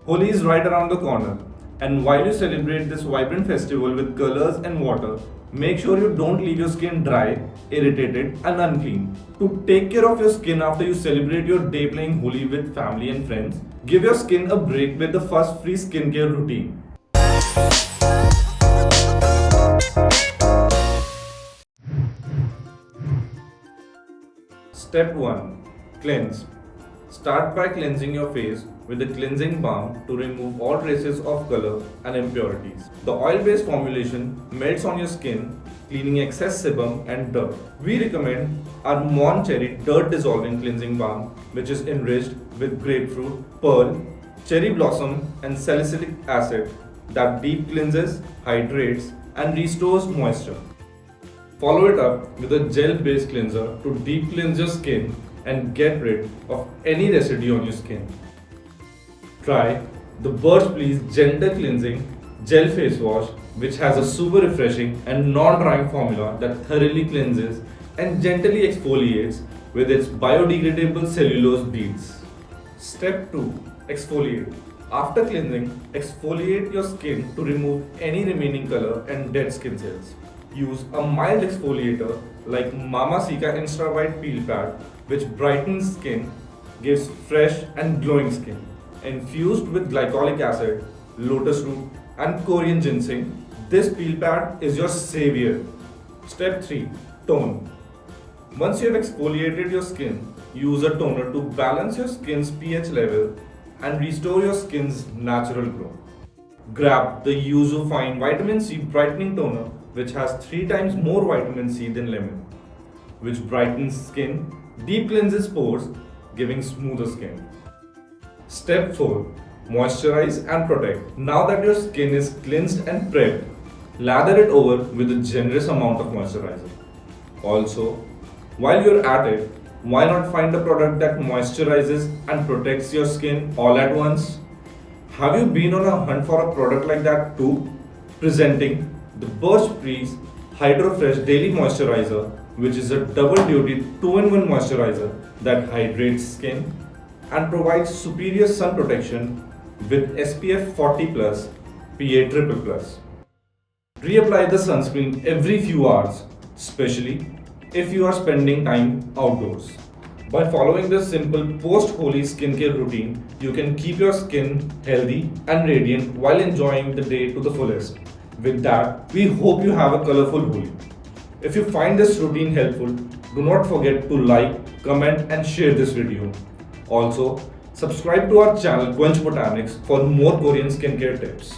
Holi is right around the corner, and while you celebrate this vibrant festival with colors and water, make sure you don't leave your skin dry, irritated, and unclean. To take care of your skin after you celebrate your day playing Holi with family and friends, give your skin a break with the fuzz-free skincare routine. Step 1. Cleanse. Start by cleansing your face with a cleansing balm to remove all traces of color and impurities. The oil-based formulation melts on your skin, cleaning excess sebum and dirt. We recommend our Mon Cherry Dirt Dissolving Cleansing Balm, which is enriched with grapefruit, pearl, cherry blossom and salicylic acid that deep cleanses, hydrates and restores moisture. Follow it up with a gel-based cleanser to deep cleanse your skin and get rid of any residue on your skin. Try the Birch Please Gentle Cleansing Gel Face Wash, which has a super refreshing and non-drying formula that thoroughly cleanses and gently exfoliates with its biodegradable cellulose beads. Step 2. Exfoliate. After cleansing, exfoliate your skin to remove any remaining color and dead skin cells. Use a mild exfoliator like Mama Sika Instra White Peel Pad, which brightens skin, gives fresh and glowing skin. Infused with glycolic acid, lotus root and Korean ginseng, this peel pad is your savior. Step 3. Tone. Once you have exfoliated your skin, use a toner to balance your skin's pH level and restore your skin's natural glow. Grab the Yuzu Fine Vitamin C Brightening Toner, which has 3 times more vitamin C than lemon, which brightens skin, deep cleanses pores, giving smoother skin. Step 4. Moisturize and protect. Now that your skin is cleansed and prepped, lather it over with a generous amount of moisturizer. Also, while you're at it, why not find a product that moisturizes and protects your skin all at once? Have you been on a hunt for a product like that too? Presenting the Birch Please Hydro Fresh Daily Moisturizer, which is a double duty 2-in-1 moisturizer that hydrates skin and provides superior sun protection with SPF 40+, PA++. Reapply the sunscreen every few hours, especially if you are spending time outdoors. By following this simple post-Holi skincare routine, you can keep your skin healthy and radiant while enjoying the day to the fullest. With that, we hope you have a colorful Holi. If you find this routine helpful, do not forget to like, comment and share this video. Also, subscribe to our channel Quench Botanics for more Korean skincare tips.